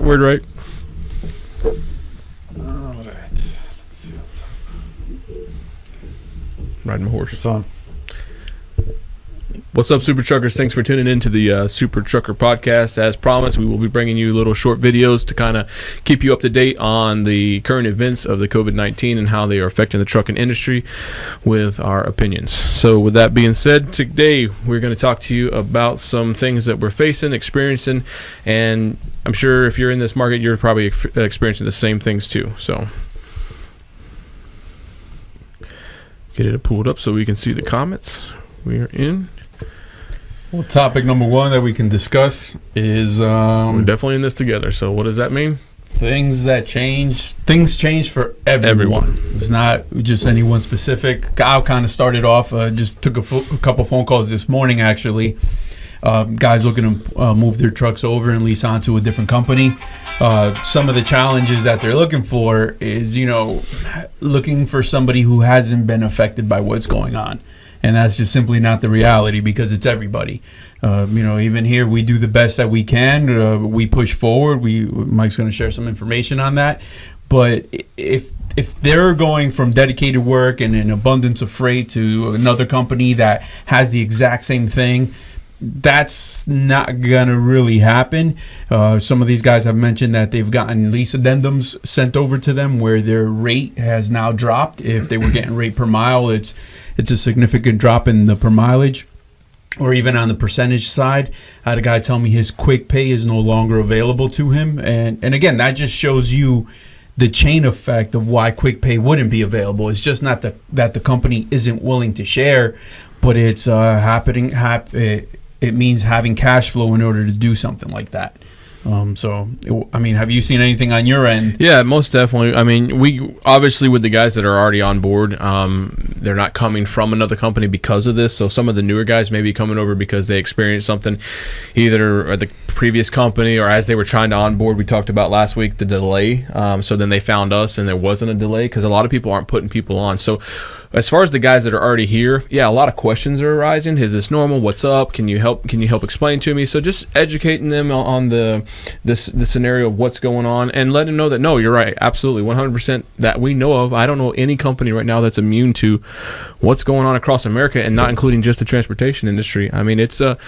Word right. All right. Let's see what's up. Riding my horse. It's on. What's up, Super Truckers? Thanks for tuning in to the Super Trucker Podcast. As promised, we will be bringing you little short videos to kind of keep you up to date on the current events of the COVID-19 and how they are affecting the trucking industry with our opinions. So with that being said, today we're going to talk to you about some things that we're facing, experiencing, and I'm sure if you're in this market, you're probably experiencing the same things too. So get it pulled up so we can see the comments. We are in. Well, topic number one that we can discuss is we're definitely in this together. So what does that mean? things that change. Things change for everyone. It's not just anyone specific. I'll kind of started off. Just took a couple phone calls this morning actually. Guys looking to move their trucks over and lease onto a different company. Some of the challenges that they're looking for is, looking for somebody who hasn't been affected by what's going on. And that's just simply not the reality because it's everybody. Even here, we do the best that we can. We push forward. Mike's going to share some information on that. But if they're going from dedicated work and an abundance of freight to another company that has the exact same thing, that's not gonna really happen. Some of these guys have mentioned that they've gotten lease addendums sent over to them where their rate has now dropped. If they were getting rate per mile, it's a significant drop in the per mileage, or even on the percentage side. I had a guy tell me his quick pay is no longer available to him, and again, that just shows you the chain effect of why quick pay wouldn't be available. It's just not that the company isn't willing to share, but it's happening. It means having cash flow in order to do something like that. Have you seen anything on your end? Yeah, most definitely. I mean, we obviously with the guys that are already on board, they're not coming from another company because of this. So some of the newer guys may be coming over because they experienced something either at the previous company or as they were trying to onboard. We talked about last week the delay. So then they found us and there wasn't a delay because a lot of people aren't putting people on. So as far as the guys that are already here, yeah, a lot of questions are arising. Is this normal? What's up? Can you help explain to me? So just educating them on the scenario of what's going on and letting them know that, no, you're right. Absolutely. 100% that we know of. I don't know any company right now that's immune to what's going on across America, and not including just the transportation industry. I mean, it's a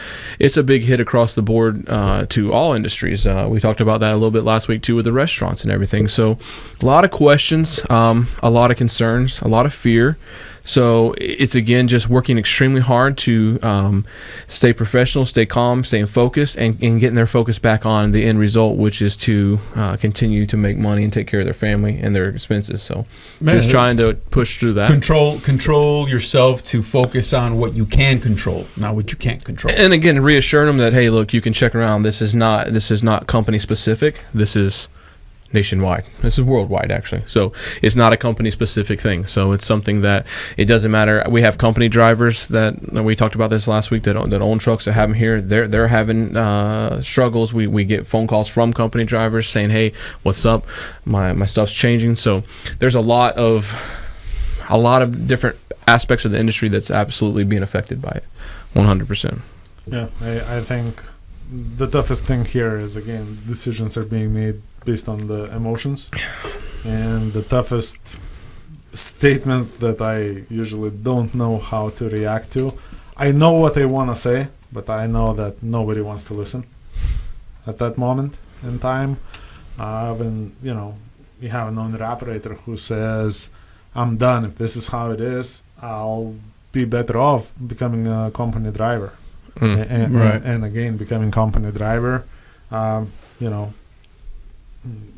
big hit across the board to all industries. We talked about that a little bit last week too with the restaurants and everything. So a lot of questions, a lot of concerns, a lot of fear. So it's, again, just working extremely hard to stay professional, stay calm, staying focused, and getting their focus back on the end result, which is to continue to make money and take care of their family and their expenses. So just trying to push through that. Control yourself to focus on what you can control, not what you can't control. And again, reassuring them that, hey, look, you can check around. This is not company specific. This is nationwide. This is worldwide, actually. So it's not a company specific thing. So it's something that it doesn't matter. We have company drivers that we talked about this last week that own trucks that have them here. They're having struggles. We get phone calls from company drivers saying, hey, what's up? My stuff's changing. So there's a lot of different aspects of the industry that's absolutely being affected by it. 100%. Yeah, I think the toughest thing here is, again, decisions are being made based on the emotions. And the toughest statement that I usually don't know how to react to, I know what I want to say, but I know that nobody wants to listen at that moment in time. When you have an owner-operator who says, I'm done. If this is how it is, I'll be better off becoming a company driver. And again, becoming company driver,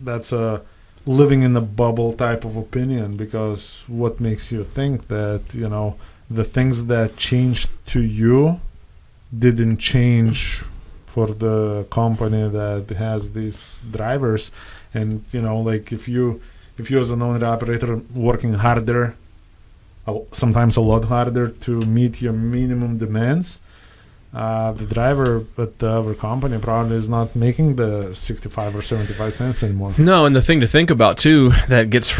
that's a living in a bubble type of opinion, because what makes you think that, the things that changed to you didn't change for the company that has these drivers. And, like if you as an owner operator working harder, sometimes a lot harder to meet your minimum demands, the driver at our company probably is not making the 65 or 75 cents anymore. No, and the thing to think about too that gets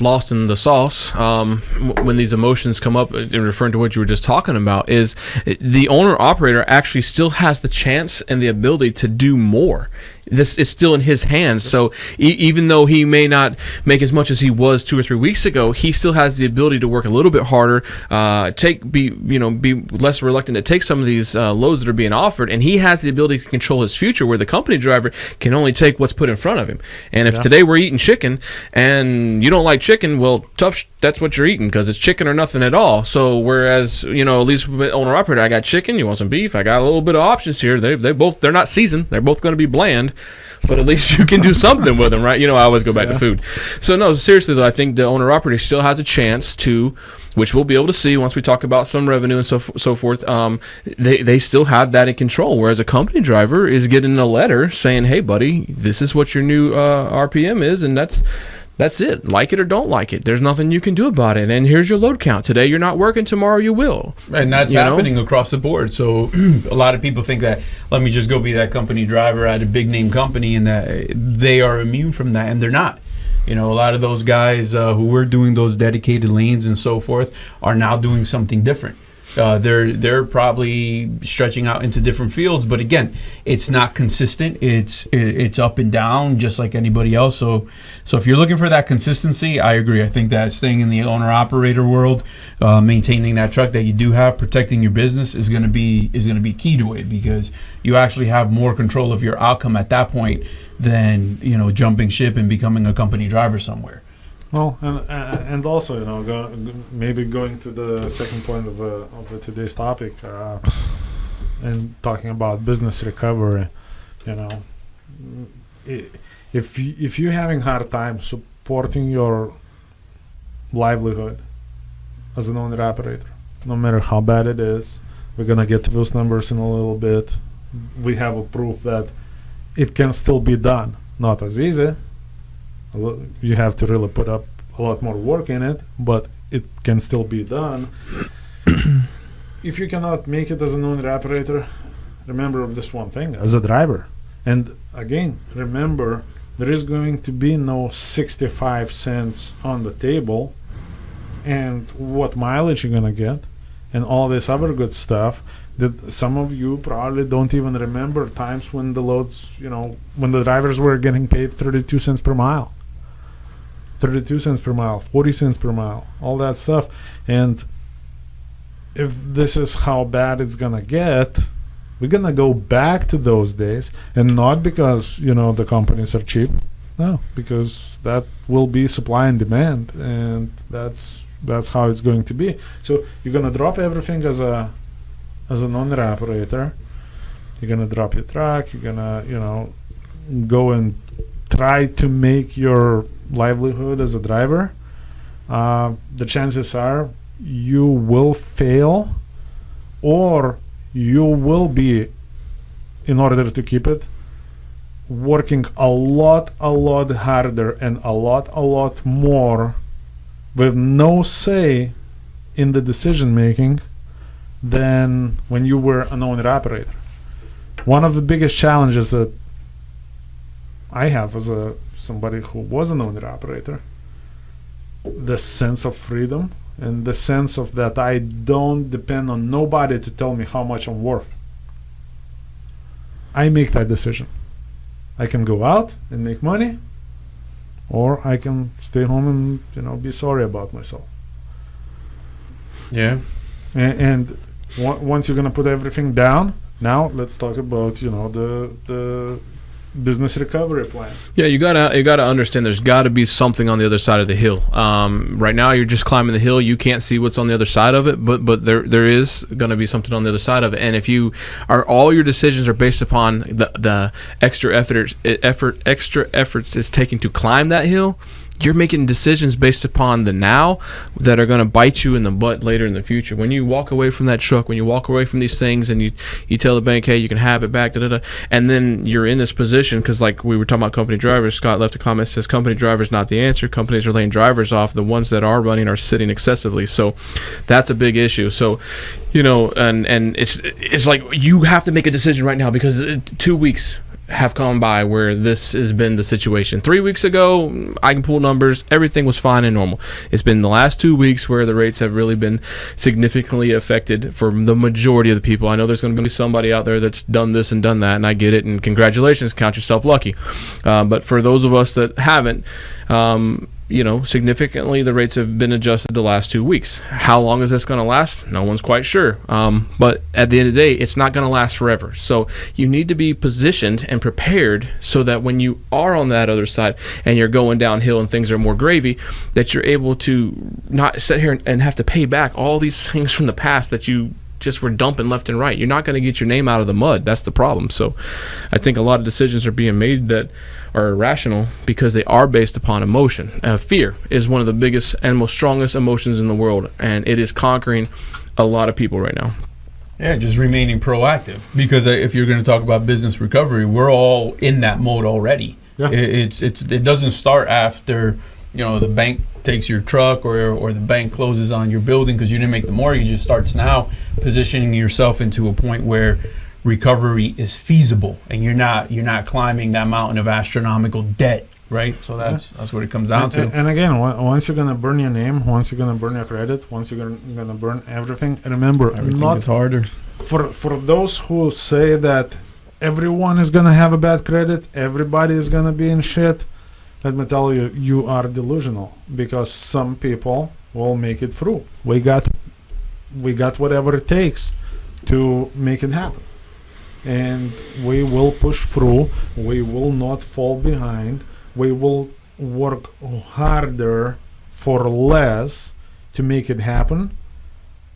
lost in the sauce when these emotions come up, in referring to what you were just talking about, is the owner operator actually still has the chance and the ability to do more. this is still in his hands. So even though he may not make as much as he was 2 or 3 weeks ago, he still has the ability to work a little bit harder, be less reluctant to take some of these loads that are being offered, and he has the ability to control his future, where the company driver can only take what's put in front of him. And if today we're eating chicken and you don't like chicken, well, that's what you're eating, because it's chicken or nothing at all. So whereas, at least with owner-operator, I got chicken, you want some beef, I got a little bit of options here. They're not seasoned, they're both going to be bland, but at least you can do something with them, right? I always go back to food. So no, seriously though, I think the owner-operator still has a chance to, which we'll be able to see once we talk about some revenue and so forth. They still have that in control, whereas a company driver is getting a letter saying, hey buddy, this is what your new RPM is, and that's it. Like it or don't like it. There's nothing you can do about it. And here's your load count. Today you're not working, tomorrow you will. And that's happening across the board. So a lot of people think that, let me just go be that company driver at a big name company, and that they are immune from that, and they're not. A lot of those guys who were doing those dedicated lanes and so forth are now doing something different. They're probably stretching out into different fields, but again, it's not consistent. It's up and down just like anybody else. So if you're looking for that consistency, I agree. I think that staying in the owner-operator world, maintaining that truck that you do have, protecting your business is going to be key to it, because you actually have more control of your outcome at that point than jumping ship and becoming a company driver somewhere. Well, and also, maybe going to the second point of today's topic, and talking about business recovery, if you're having hard time supporting your livelihood as an owner operator, no matter how bad it is, we're gonna get to those numbers in a little bit. We have a proof that it can still be done. Not as easy. You have to really put up a lot more work in it, but it can still be done. If you cannot make it as an owner-operator, remember of this one thing, as a driver. And again, remember, there is going to be no 65 cents on the table, and what mileage you're going to get, and all this other good stuff that some of you probably don't even remember times when the loads, when the drivers were getting paid 32 cents per mile. 32 cents per mile, 40 cents per mile, all that stuff. And if this is how bad it's gonna get, we're gonna go back to those days, and not because the companies are cheap, no, because that will be supply and demand, and that's how it's going to be. So you're gonna drop everything as an owner operator. You're gonna drop your truck. You're gonna go and try to make your livelihood as a driver. The chances are you will fail, or you will be, in order to keep it, working a lot harder and a lot more, with no say in the decision making, than when you were an owner operator. One of the biggest challenges that I have as somebody who was an owner operator, the sense of freedom and the sense of that I don't depend on nobody to tell me how much I'm worth. I make that decision. I can go out and make money, or I can stay home and be sorry about myself. Yeah. And once you're gonna put everything down, now let's talk about the business recovery plan. Yeah, you gotta understand there's got to be something on the other side of the hill. Right now you're just climbing the hill. You can't see what's on the other side of it, but there is going to be something on the other side of it. And if you all your decisions are based upon the extra efforts it's taking to climb that hill, you're making decisions based upon the now that are going to bite you in the butt later in the future. When you walk away from that truck, when you walk away from these things, and you tell the bank, hey, you can have it back, and then you're in this position, because like we were talking about company drivers, Scott left a comment that says company drivers not the answer. Companies are laying drivers off. The ones that are running are sitting excessively. So that's a big issue. So and it's like you have to make a decision right now, because 2 weeks, have come by where this has been the situation. 3 weeks ago, I can pull numbers. Everything was fine and normal. It's been the last 2 weeks where the rates have really been significantly affected for the majority of the people. I know there's going to be somebody out there that's done this and done that, and I get it, and congratulations, count yourself lucky. But for those of us that haven't, significantly the rates have been adjusted the last 2 weeks. How long is this going to last? No one's quite sure. But at the end of the day, it's not going to last forever. So you need to be positioned and prepared so that when you are on that other side and you're going downhill and things are more gravy, that you're able to not sit here and have to pay back all these things from the past that you just were dumping left and right. You're not going to get your name out of the mud. That's the problem. So I think a lot of decisions are being made that are irrational because they are based upon emotion. Fear is one of the biggest and most strongest emotions in the world, and it is conquering a lot of people right now. Yeah, just remaining proactive, because if you're going to talk about business recovery, we're all in that mode already. Yeah. It doesn't start after the bank takes your truck or the bank closes on your building because you didn't make the mortgage. It starts now positioning yourself into a point where recovery is feasible and you're not climbing that mountain of astronomical debt, right? So that's what it comes down to. And again, once you're gonna burn your name, once you're gonna burn your credit, once you're gonna burn everything, remember, Everything is harder. For those who say that everyone is gonna have a bad credit, everybody is gonna be in shit, let me tell you, you are delusional, because some people will make it through. We got whatever it takes to make it happen, and we will push through. We will not fall behind. We will work harder for less to make it happen,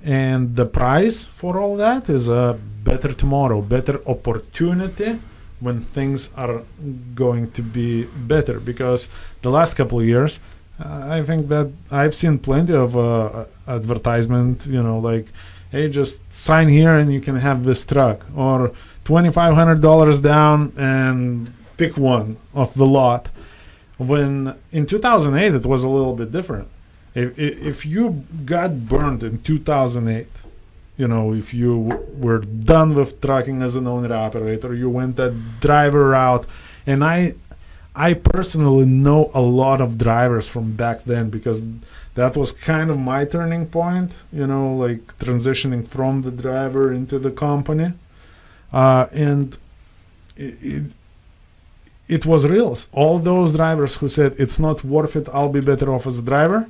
and the price for all that is a better tomorrow, better opportunity when things are going to be better. Because the last couple of years, I think that I've seen plenty of advertisement, like, hey, just sign here and you can have this truck, or $2,500 down and pick one of the lot. When in 2008 it was a little bit different. If you got burned in 2008, if you were done with trucking as an owner operator, you went that driver route, and I personally know a lot of drivers from back then, because that was kind of my turning point, like transitioning from the driver into the company, and it was real. All those drivers who said it's not worth it, I'll be better off as a driver,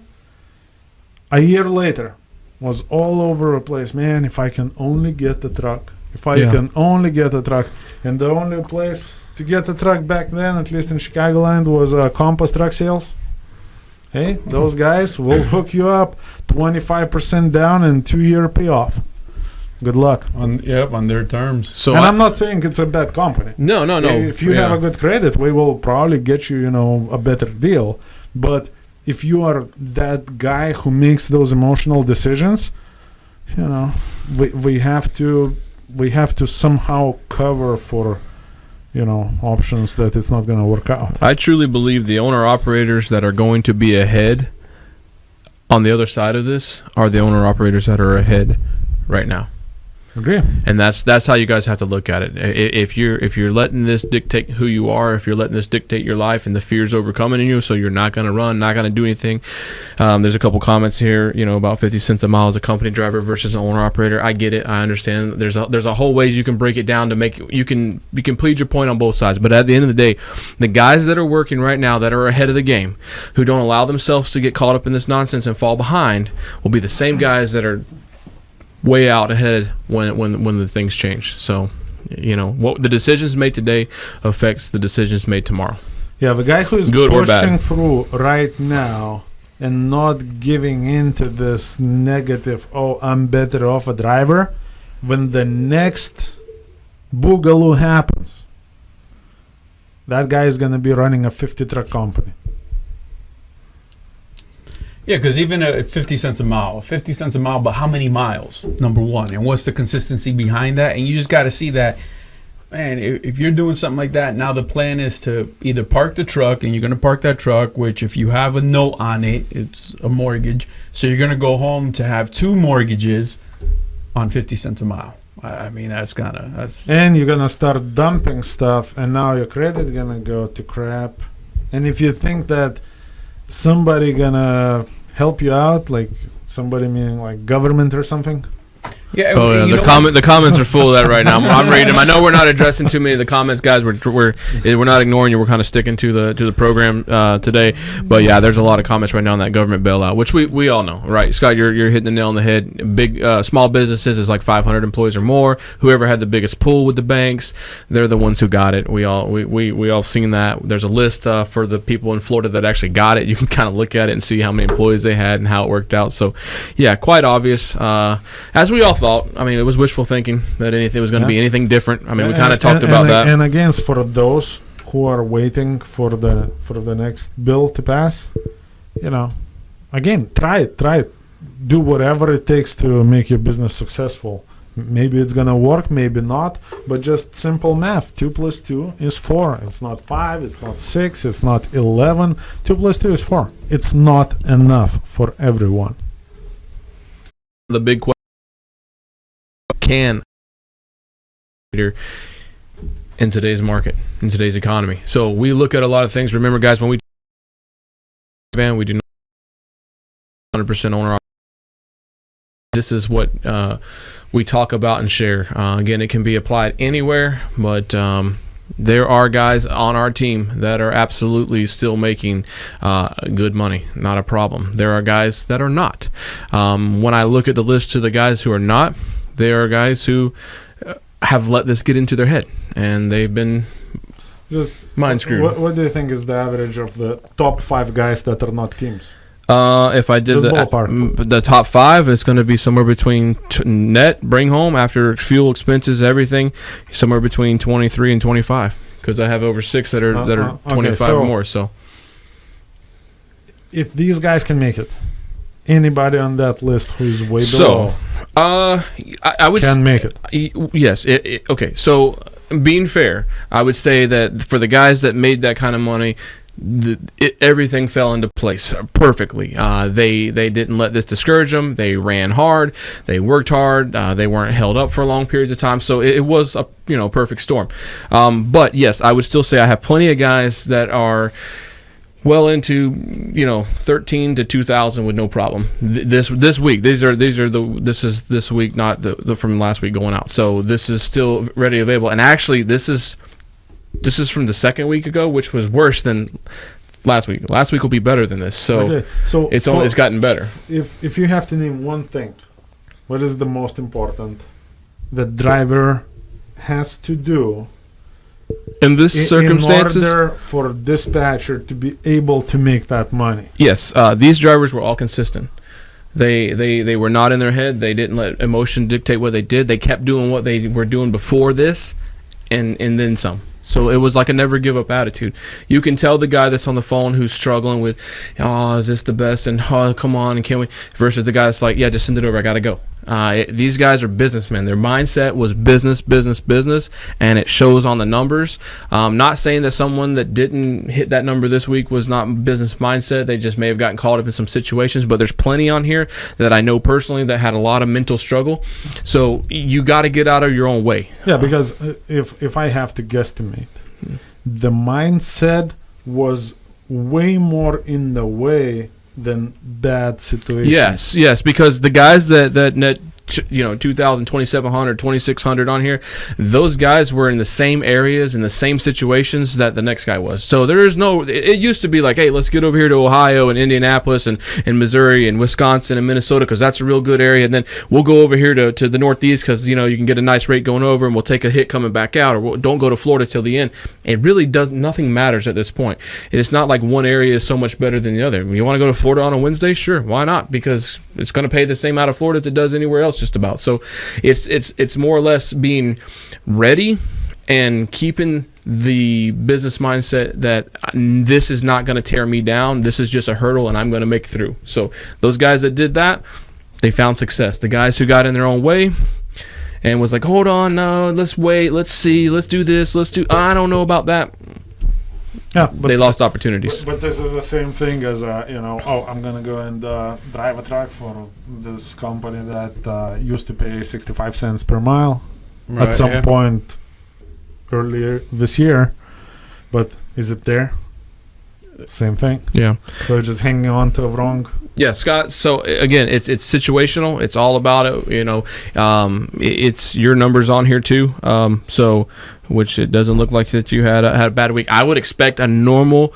a year later was all over the place. Man, if I can only get the truck. If I can only get a truck. And the only place to get the truck back then, at least in Chicagoland, was Compass Truck Sales. Hey, those guys will hook you up 25% down and 2-year payoff. Good luck. On their terms. So and I'm not saying it's a bad company. No. If you have a good credit, we will probably get you, a better deal. But if you are that guy who makes those emotional decisions, we have to somehow cover for options that it's not going to work out. I truly believe the owner operators that are going to be ahead on the other side of this are the owner operators that are ahead right now. Agree. And that's how you guys have to look at it. If you're letting this dictate who you are, if you're letting this dictate your life, and the fear's overcoming you, so you're not going to run, not going to do anything. There's a couple comments here, about 50 cents a mile as a company driver versus an owner operator. I get it. I understand. There's a whole ways you can break it down to make you can plead your point on both sides. But at the end of the day, the guys that are working right now that are ahead of the game, who don't allow themselves to get caught up in this nonsense and fall behind, will be the same guys that are way out ahead when the things change. So, what the decisions made today affects the decisions made tomorrow. Yeah, the guy who's good or pushing bad through right now and not giving into this negative, I'm better off a driver, when the next boogaloo happens, that guy is going to be running a 50 truck company. Yeah, because even at 50 cents a mile, but how many miles, number one? And what's the consistency behind that? And you just got to see that, man, if you're doing something like that, now the plan is to either park the truck, and you're going to park that truck, which if you have a note on it, it's a mortgage. So you're going to go home to have 2 mortgages on 50 cents a mile. I mean, that's And you're gonna start dumping stuff, and now your credit gonna go to crap. And if you think that somebody gonna help you out, like somebody meaning like government or something, yeah. Oh yeah, the comments are full of that right now. I'm reading them. I know we're not addressing too many of the comments, guys. We're not ignoring you. We're kind of sticking to the program today. But yeah, there's a lot of comments right now on that government bailout, which we all know, right? Scott, you're hitting the nail on the head. Big small businesses is like 500 employees or more. Whoever had the biggest pool with the banks, they're the ones who got it. We all seen that. There's a list for the people in Florida that actually got it. You can kind of look at it and see how many employees they had and how it worked out. So yeah, quite obvious. As we all thought. I mean, it was wishful thinking that anything was going to be anything different. I mean, we kind of talked about that. And again, for those who are waiting for the next bill to pass, again, try it. Do whatever it takes to make your business successful. Maybe it's going to work, maybe not, but just simple math. 2 + 2 is 4. It's not 5, it's not 6, it's not 11. 2 + 2 is 4. It's not enough for everyone. The big question. Can in today's market, in today's economy. So we look at a lot of things. Remember, guys, when we do not 100% owner. This is what we talk about and share. Again, it can be applied anywhere, but there are guys on our team that are absolutely still making good money, not a problem. There are guys that are not. When I look at the list of the guys who are not, there are guys who have let this get into their head, and they've been just mind screwed. What do you think is the average of the top 5 guys that are not teams? If I did the top 5, it's going to be somewhere between net bring home after fuel expenses, everything, somewhere between 23 and 25. Because I have over 6 that are 25 or more. So if these guys can make it, anybody on that list who is way below, I would can make it. Yes. Okay. So being fair, I would say that for the guys that made that kind of money, everything fell into place perfectly. They didn't let this discourage them. They ran hard. They worked hard. They weren't held up for long periods of time. So it was a perfect storm. But yes, I would still say I have plenty of guys that are well into 13 to 2,000 with no problem. This week, this is this week, not the from last week going out. So this is still ready available. And actually, this is from the second week ago, which was worse than last week. Last week will be better than this. So, okay. So it's gotten better. If you have to name one thing, what is the most important the driver has to do in this circumstances, in order for dispatcher to be able to make that money? Yes, these drivers were all consistent. They were not in their head. They didn't let emotion dictate what they did. They kept doing what they were doing before this, and then some. So it was like a never give up attitude. You can tell the guy that's on the phone who's struggling with, is this the best? And come on, and can we? Versus the guy that's like, yeah, just send it over. I gotta go. These guys are businessmen. Their mindset was business, and it shows on the numbers. Not saying that someone that didn't hit that number this week was not business mindset. They just may have gotten caught up in some situations, but there's plenty on here that I know personally that had a lot of mental struggle. So you got to get out of your own way. Yeah, because if I have to guesstimate, the mindset was way more in the way than that situation. Yes, because the guys that net 2,000, 2,700, 2,600 on here, those guys were in the same areas, in the same situations that the next guy was. So there is no, it used to be like, hey, let's get over here to Ohio and Indianapolis and Missouri and Wisconsin and Minnesota because that's a real good area, and then we'll go over here to the Northeast because you can get a nice rate going over, and we'll take a hit coming back out, or don't go to Florida till the end. It really does, nothing matters at this point. It's not like one area is so much better than the other. You want to go to Florida on a Wednesday? Sure, why not? Because it's going to pay the same out of Florida as it does anywhere else just about. So it's more or less being ready and keeping the business mindset that this is not going to tear me down. This is just a hurdle and I'm going to make it through. So those guys that did that, they found success. The guys who got in their own way and was like, hold on, no, let's wait, let's see, let's do this, I don't know about that. Yeah, but they lost opportunities. But this is the same thing as I'm gonna go and drive a truck for this company that used to pay 65 cents per mile, at some point earlier this year, but is it there? Same thing. Yeah. So just hanging on to a wrong. Yeah, Scott. So again, it's situational. It's all about it. It's your numbers on here too. So, which it doesn't look like that you had a bad week. I would expect a normal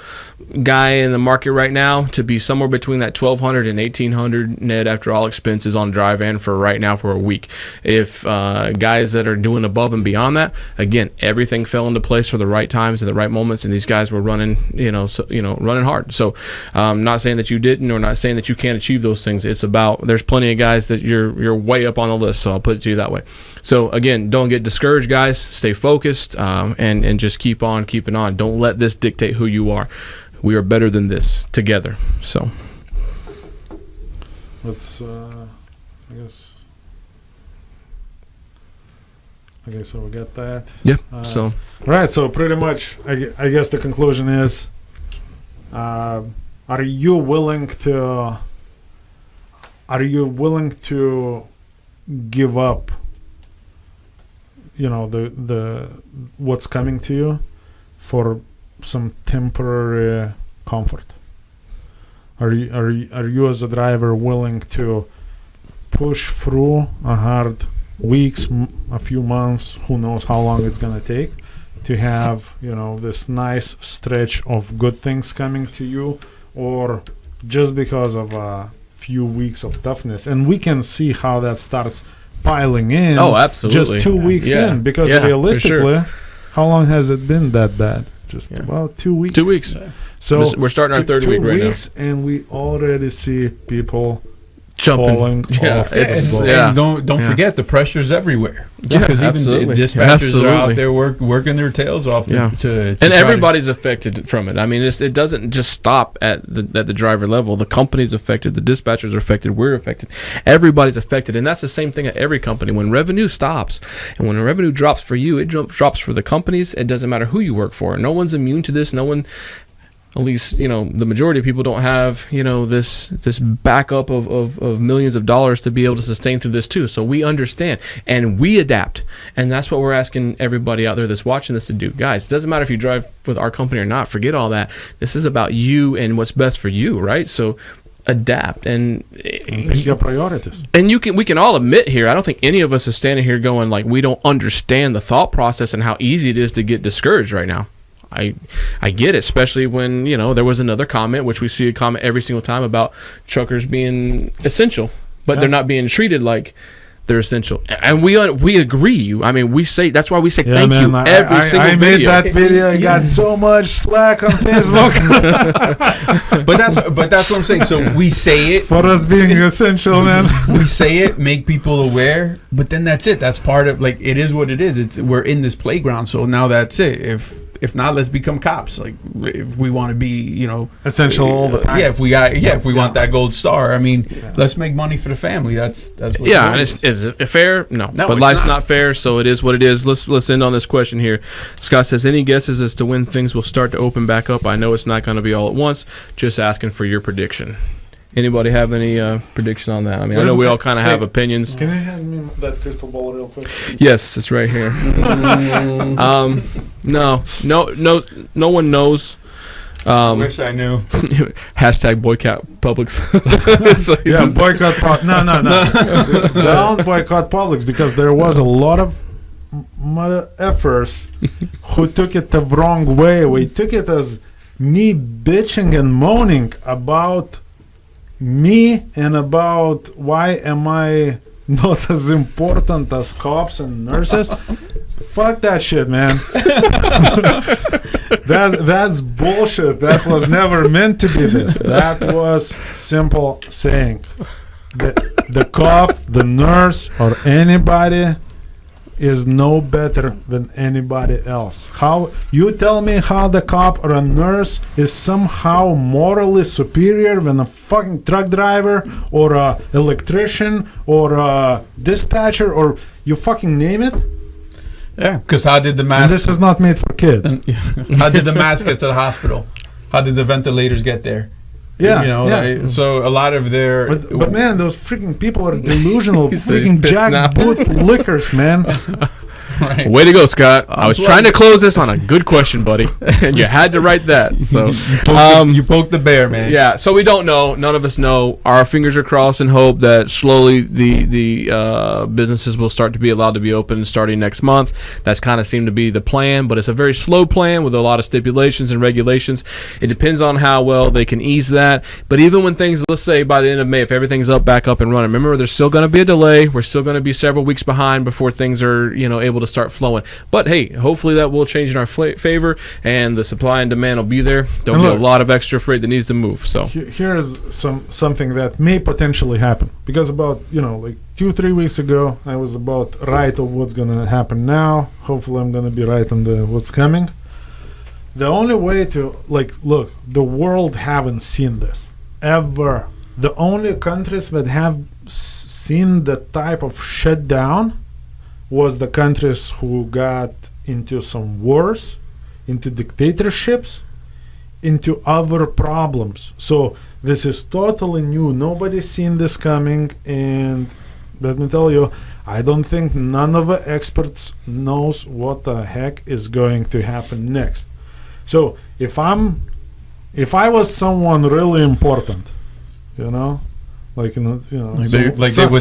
guy in the market right now to be somewhere between that 1,200 and 1,800 net after all expenses on dry van for right now for a week. If guys that are doing above and beyond that, again, everything fell into place for the right times and the right moments, and these guys were running, running hard. So, not saying that you didn't, or not saying that you can't achieve those things. It's about there's plenty of guys that you're way up on the list. So I'll put it to you that way. So again, don't get discouraged, guys. Stay focused, and just keep on keeping on. Don't let this dictate who you are. We are better than this together. So let's, I guess we'll get that. Yeah. All right. So pretty much, I guess the conclusion is, are you willing to give up, the what's coming to you for some temporary comfort? Are you as a driver willing to push through a hard weeks, a few months, who knows how long it's gonna take, to have this nice stretch of good things coming to you, or just because of a few weeks of toughness? And we can see how that starts piling in. Oh, absolutely. Just 2 weeks in, because realistically, how long has it been that bad? Just about 2 weeks. 2 weeks. So we're starting our third week right now. 2 weeks, and we already see people jumping. Falling off. And don't forget, the pressure's everywhere. Because even dispatchers are out there working their tails off to and everybody's affected from it. I mean, it doesn't just stop at the driver level. The company's affected, the dispatchers are affected, we're affected. Everybody's affected, and that's the same thing at every company. When revenue stops, and when revenue drops for you, it drops for the companies. It doesn't matter who you work for. No one's immune to this. No one. At least, the majority of people don't have, this backup of millions of dollars to be able to sustain through this too. So we understand and we adapt. And that's what we're asking everybody out there that's watching this to do. Guys, it doesn't matter if you drive with our company or not. Forget all that. This is about you and what's best for you, right? So adapt and pick your priorities. And we can all admit here, I don't think any of us are standing here going like we don't understand the thought process and how easy it is to get discouraged right now. I get it, especially when, there was another comment, which we see a comment every single time about truckers being essential, but they're not being treated like they're essential. And we agree. I mean, we say, that's why we say thank you every single video. I made that video. I got so much slack on Facebook. but that's what I'm saying. So we say it. For us being essential, man. We say it, make people aware, but then that's it. That's part of, it is what it is. We're in this playground, so now that's it. If not, let's become cops. Like, if we want to be, essential all the time. If we want that gold star. I mean, let's make money for the family. That's what. Yeah, and is it fair? No, but life's not fair, so it is what it is. Let's end on this question here. Scott says, any guesses as to when things will start to open back up? I know it's not going to be all at once. Just asking for your prediction. Anybody have any prediction on that? I mean, I know we all kind of have opinions. Can you hand me that crystal ball real quick? Yes, it's right here. No one knows. I wish I knew. Hashtag boycott Publix. Boycott Publix. No. Don't boycott Publix, because there was a lot of mother effers who took it the wrong way. We took it as me bitching and moaning about me and about why am I not as important as cops and nurses. Fuck that shit, man. That's bullshit. That was never meant to be this. That was simple saying. The cop, the nurse, or anybody is no better than anybody else. How you tell me how the cop or a nurse is somehow morally superior than a fucking truck driver or a electrician or a dispatcher or you fucking name it? Yeah, because how did the mask? And this is not made for kids. How did the mask get to the hospital? How did the ventilators get there? So a lot of their... But man, those freaking people are delusional freaking jackboot lickers, man. Right. Way to go, Scott. I was trying to close this on a good question, buddy, and you had to write that. So you poked the bear, man. yeah. So we don't know. None of us know. Our fingers are crossed and hope that slowly the businesses will start to be allowed to be open starting next month. That's kind of seemed to be the plan, but it's a very slow plan with a lot of stipulations and regulations. It depends on how well they can ease that. But even when things, let's say by the end of May, if everything's back up and running, remember there's still going to be a delay. We're still going to be several weeks behind before things are able to start flowing. But hey, hopefully that will change in our favor, and the supply and demand will be there. There'll be a lot of extra freight that needs to move. So here is something that may potentially happen, because about 2-3 weeks ago I was about right of what's gonna happen now. Hopefully I'm gonna be right on the what's coming. The only way to look, the world haven't seen this ever. The only countries that have seen the type of shutdown was the countries who got into some wars, into dictatorships, into other problems. So this is totally new. Nobody's seen this coming, and let me tell you, I don't think none of the experts knows what the heck is going to happen next. So if I was someone really important, they would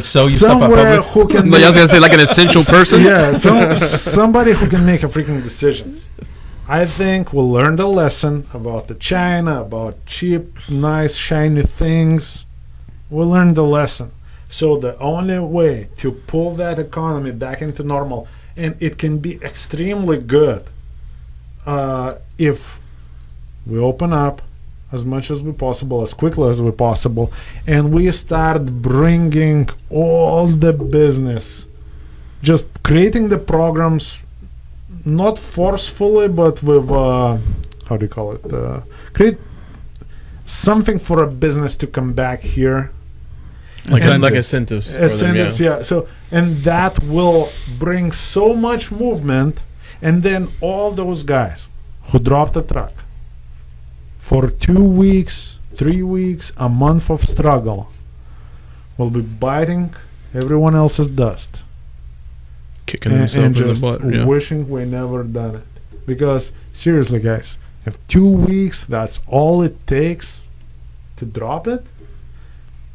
sell you stuff at Publix. Who can I was gonna say like an essential person. Yeah, somebody who can make a freaking decisions. I think we'll learn the lesson about the China, about cheap, nice, shiny things. We'll learn the lesson. So the only way to pull that economy back into normal, and it can be extremely good if we open up as much as we possible, as quickly as we possible, and we start bringing all the business, just creating the programs, not forcefully, but with create something for a business to come back here, like incentives. Incentives, yeah. So, and that will bring so much movement, and then all those guys who dropped the truck for 2 weeks, 3 weeks, a month of struggle will be biting everyone else's dust, kicking themselves in the butt, wishing we never done it. Because seriously, guys, if 2 weeks, that's all it takes to drop it.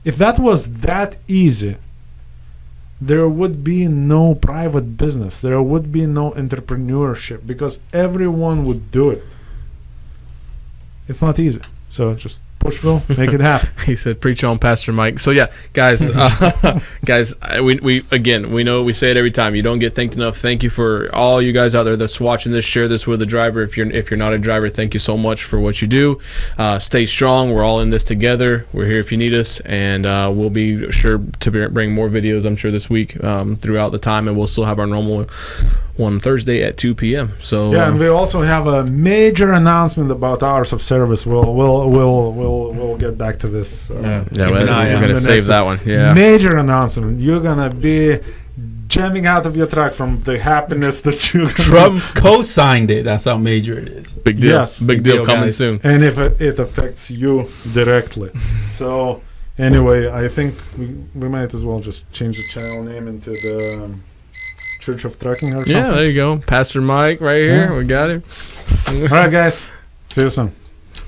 If that was that easy, there would be no private business. There would be no entrepreneurship, because everyone would do it. It's not easy. So just Pushville, make it happen. He said, "Preach on, Pastor Mike." So yeah, guys, we know we say it every time. You don't get thanked enough. Thank you for all you guys out there that's watching this. Share this with a driver. If you're not a driver, thank you so much for what you do. Stay strong. We're all in this together. We're here if you need us, and we'll be sure to bring more videos. I'm sure this week throughout the time, and we'll still have our normal one Thursday at 2 p.m. So yeah, and we also have a major announcement about hours of service. We'll get back to this. We're gonna save that one. Yeah, major announcement. You're gonna be jumping out of your truck from the happiness that you Trump co-signed it. That's how major it is. Big deal. Yes, big deal coming guys. soon. And if it affects you directly. So anyway, I think we might as well just change the channel name into the Church of Trucking or something. Yeah, there you go. Pastor Mike right here. Yeah. We got him. All right, guys. See you soon.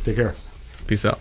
Take care. Peace out.